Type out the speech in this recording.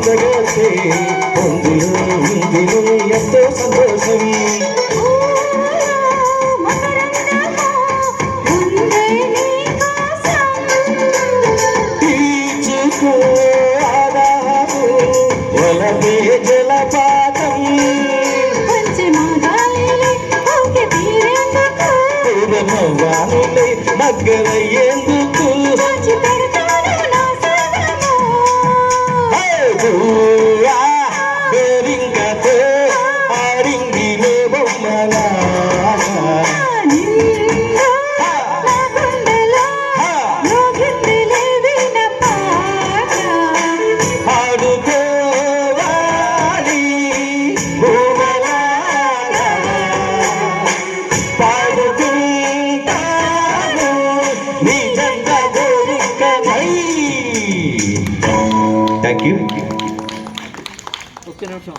జగతే పొందులో ఇందులో ఎంతో సంతోషం తీర్చుకో ఆదాము ఒలగే జలపాతం వానులై దగ్గరయ్యేందుకు బేరింగతో ఆడింగిలే బొమ్మలా ఆడుకోవాలి భూమలాగా పాడుకుంటాను నిజంగా గోరింకనై. Thank you. ఒక్క నిమిషం